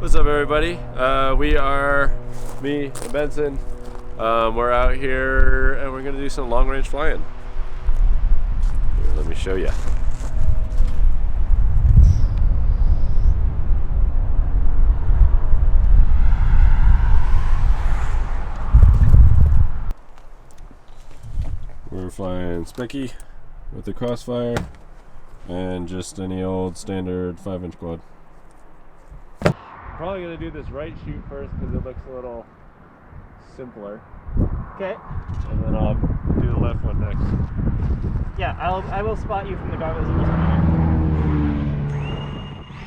What's up, everybody? We are me and Benson. We're out here and we're gonna do some long-range flying. Here, let me show you. We're flying Specky with the Crossfire and just any old standard 5-inch quad. Probably gonna do this right shoot first because it looks a little simpler. Okay. And then I'll do the left one next. Yeah, I will spot you from the goggles in just a minute.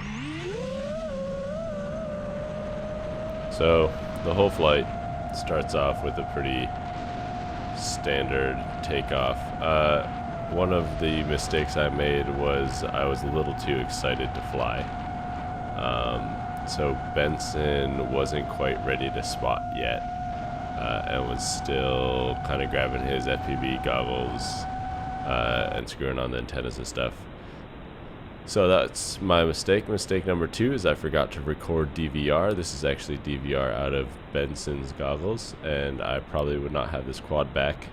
So the whole flight starts off with a pretty standard takeoff. One of the mistakes I made was I was a little too excited to fly. So Benson wasn't quite ready to spot yet, and was still kind of grabbing his FPV goggles and screwing on the antennas and stuff. So that's my mistake. Mistake number 2 is I forgot to record DVR. This is actually DVR out of Benson's goggles, and I probably would not have this quad back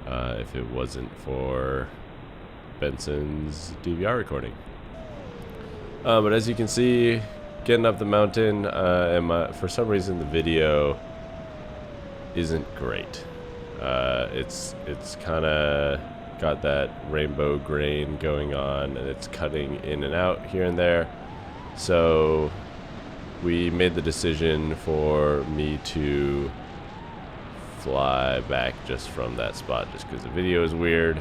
if it wasn't for Benson's DVR recording. But as you can see, getting up the mountain, and for some reason the video isn't great. It's kind of got that rainbow grain going on, and it's cutting in and out here and there. So we made the decision for me to fly back just from that spot, just because the video is weird.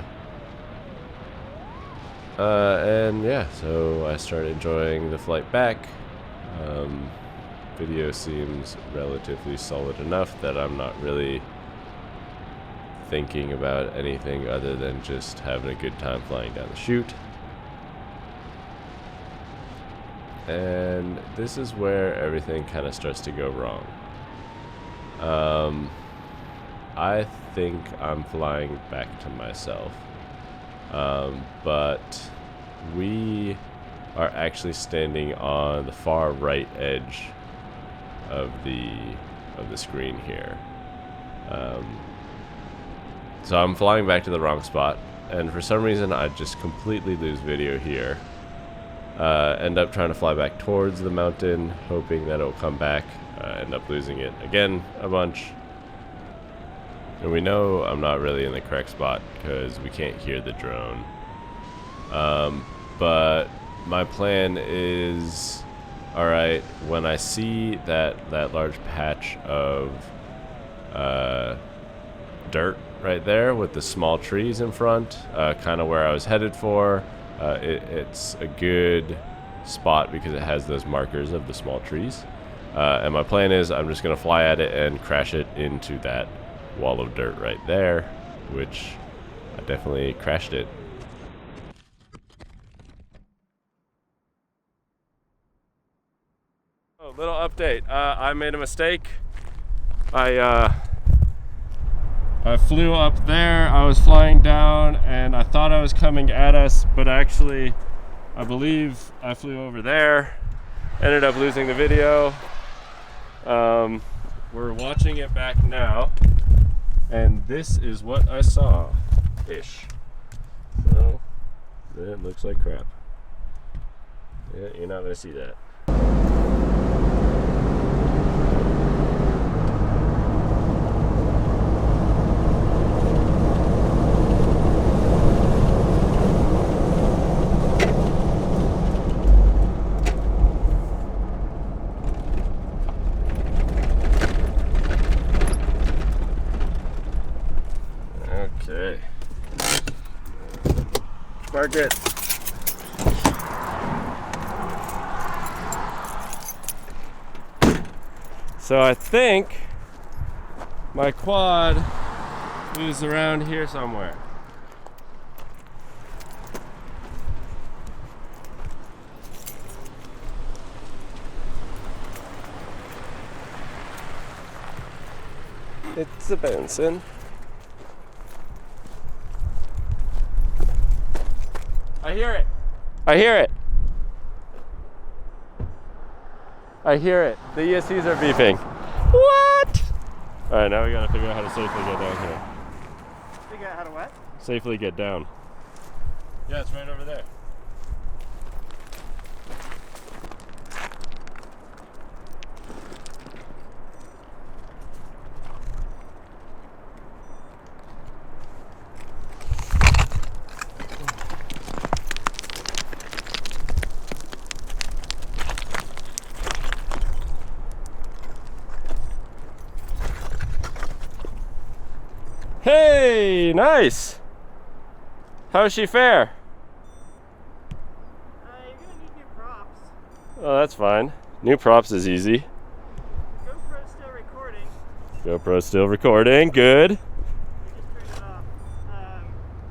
And yeah, so I started enjoying the flight back. Video seems relatively solid enough that I'm not really thinking about anything other than just having a good time flying down the chute. And this is where everything kind of starts to go wrong. I think I'm flying back to myself, but we are actually standing on the far right edge of the screen here. So I'm flying back to the wrong spot, and for some reason I just completely lose video here. End up trying to fly back towards the mountain, hoping that it'll come back. End up losing it again a bunch. And we know I'm not really in the correct spot because we can't hear the drone. But my plan is, alright, when I see that large patch of dirt right there with the small trees in front, kind of where I was headed for, it's a good spot because it has those markers of the small trees. And my plan is I'm just going to fly at it and crash it into that wall of dirt right there, which I definitely crashed it. Oh, little update. I made a mistake. I flew up there. I was flying down and I thought I was coming at us, but actually I believe I flew over there. Ended up losing the video. We're watching it back now, and this is what I saw-ish. So, it looks like crap. Yeah, you're not gonna see that. Okay. Park it. So I think my quad is around here somewhere. It's a Benson. I hear it. I hear it. I hear it. The ESCs are beeping. What? All right, now we gotta figure out how to safely get down here. Figure out how to what? Safely get down. Yeah, it's right over there. Hey, nice. How's she fare? You're gonna need new props. Oh, that's fine. New props is easy. GoPro's still recording. GoPro's still recording. Good. We just turned it off.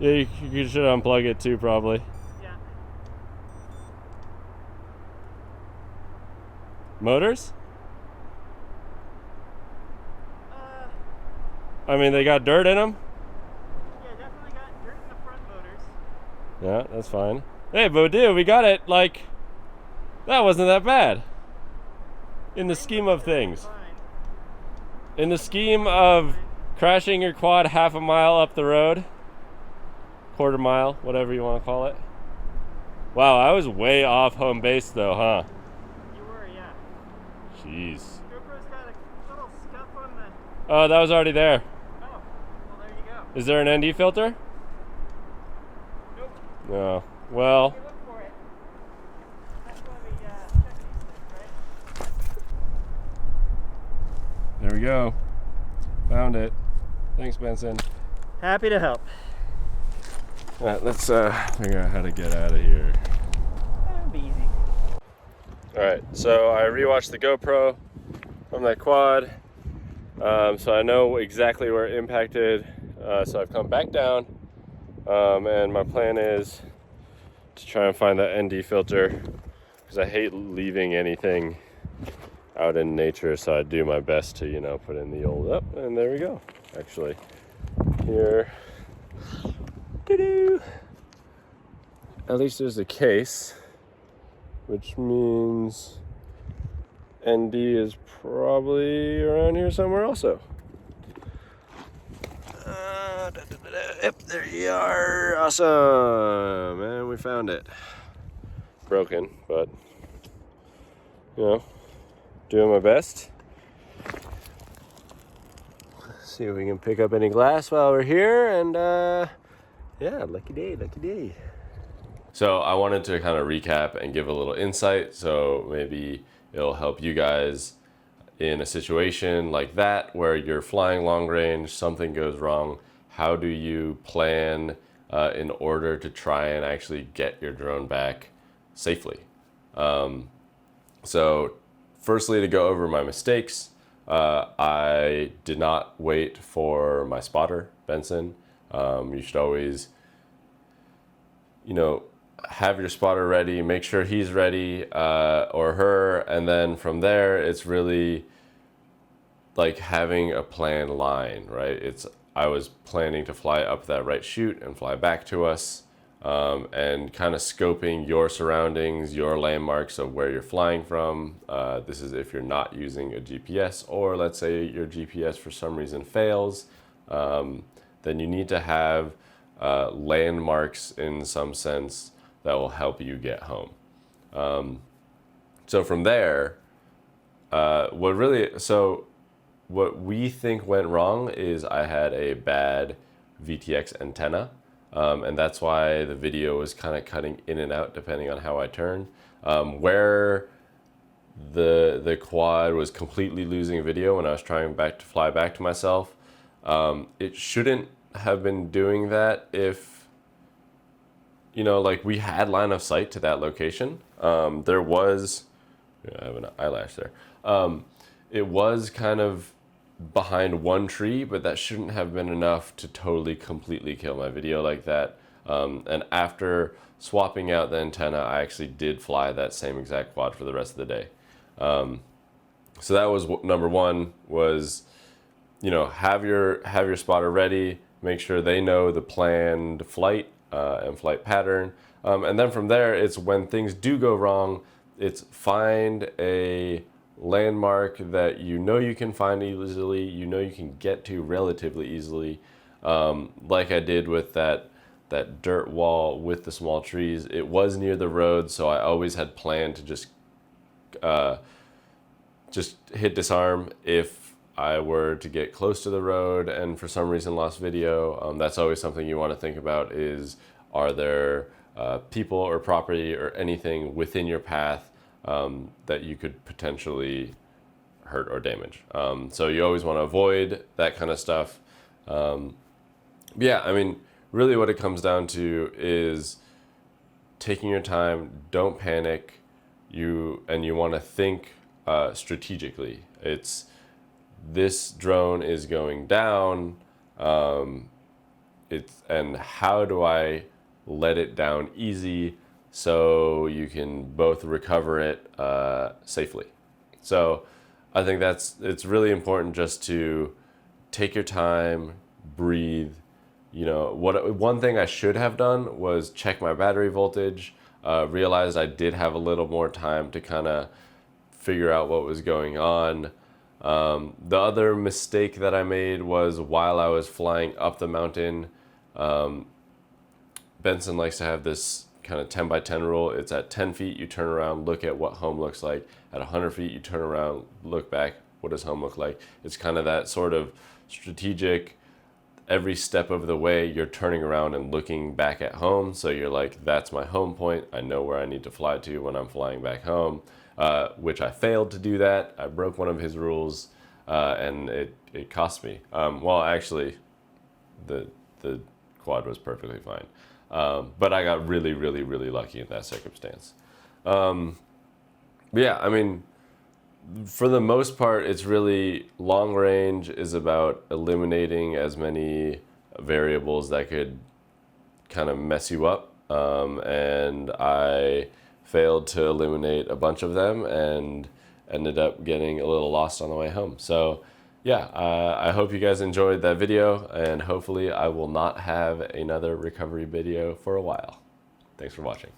Yeah, you should unplug it too, probably. Yeah. Motors? Uh, I mean, they got dirt in them. yeah, definitely got dirt in the front motors. Yeah, that's fine. Hey, Bodil, we got it. Like, that wasn't that bad. In the scheme of things. Fine. In the scheme of crashing your quad half a mile up the road, quarter mile, whatever you want to call it. Wow, I was way off home base though, huh? You were, yeah. Jeez. GoPro's got a little scuff on the... Oh, that was already there. Oh, well there you go. Is there an ND filter? Nope. No. Well, You look for it. That's why we check these things, right? there we go. Found it. Thanks, Benson. Happy to help. All right, let's figure out how to get out of here. That'll be easy. All right, so I rewatched the GoPro from that quad, so I know exactly where it impacted. So I've come back down, and my plan is to try and find that ND filter, because I hate leaving anything out in nature. So I do my best to, you know, put in the old up, and there we go. Actually, here. Doo-doo. At least there's a case, which means ND is probably around here somewhere also. Yep, there you are. Awesome. And we found it. Broken, but, you know, doing my best. See if we can pick up any glass while we're here, and yeah, lucky day, lucky day. So I wanted to kind of recap and give a little insight, so maybe it'll help you guys in a situation like that where you're flying long range, something goes wrong. How do you plan in order to try and actually get your drone back safely? So firstly, to go over my mistakes, I did not wait for my spotter, Benson. You should always, you know, have your spotter ready, make sure he's ready, or her, and then from there, it's really like having a planned line, right? I was planning to fly up that right chute and fly back to us, and kind of scoping your surroundings, your landmarks of where you're flying from. This is if you're not using a GPS, or let's say your GPS for some reason fails, then you need to have landmarks in some sense that will help you get home. So from there, what we think went wrong is I had a bad VTX antenna, and that's why the video was kind of cutting in and out depending on how I turned. Where the quad was completely losing video when I was trying to fly back to myself, it shouldn't have been doing that if, you know, like we had line of sight to that location. There was, yeah, I have an eyelash there. It was kind of behind one tree, but that shouldn't have been enough to totally completely kill my video like that. And after swapping out the antenna, I actually did fly that same exact quad for the rest of the day. So that was number one, was, you know, have your spotter ready, make sure they know the planned flight and flight pattern. And then from there, it's when things do go wrong, it's find a landmark that you know you can find easily, you know you can get to relatively easily, like I did with that dirt wall with the small trees. It was near the road, so I always had planned to just hit disarm if I were to get close to the road and for some reason lost video. That's always something you want to think about is, are there people or property or anything within your path that you could potentially hurt or damage. So you always want to avoid that kind of stuff. Yeah, I mean, really what it comes down to is taking your time, don't panic, you want to think strategically. It's, this drone is going down, and how do I let it down easy so you can both recover it safely. So I think it's really important just to take your time, breathe. One thing I should have done was check my battery voltage, realized I did have a little more time to kind of figure out what was going on. The other mistake that I made was while I was flying up the mountain, Benson likes to have this kind of 10 by 10 rule. It's at 10 feet, you turn around, look at what home looks like. At 100 feet, you turn around, look back, what does home look like? It's kind of that sort of strategic, every step of the way, you're turning around and looking back at home. So you're like, that's my home point. I know where I need to fly to when I'm flying back home, which I failed to do that. I broke one of his rules, and it cost me. Well, actually, the quad was perfectly fine. But I got really, really, really lucky in that circumstance. Yeah, I mean, for the most part, it's really long range is about eliminating as many variables that could kind of mess you up. And I failed to eliminate a bunch of them and ended up getting a little lost on the way home. So yeah, I hope you guys enjoyed that video, and hopefully I will not have another recovery video for a while. Thanks for watching.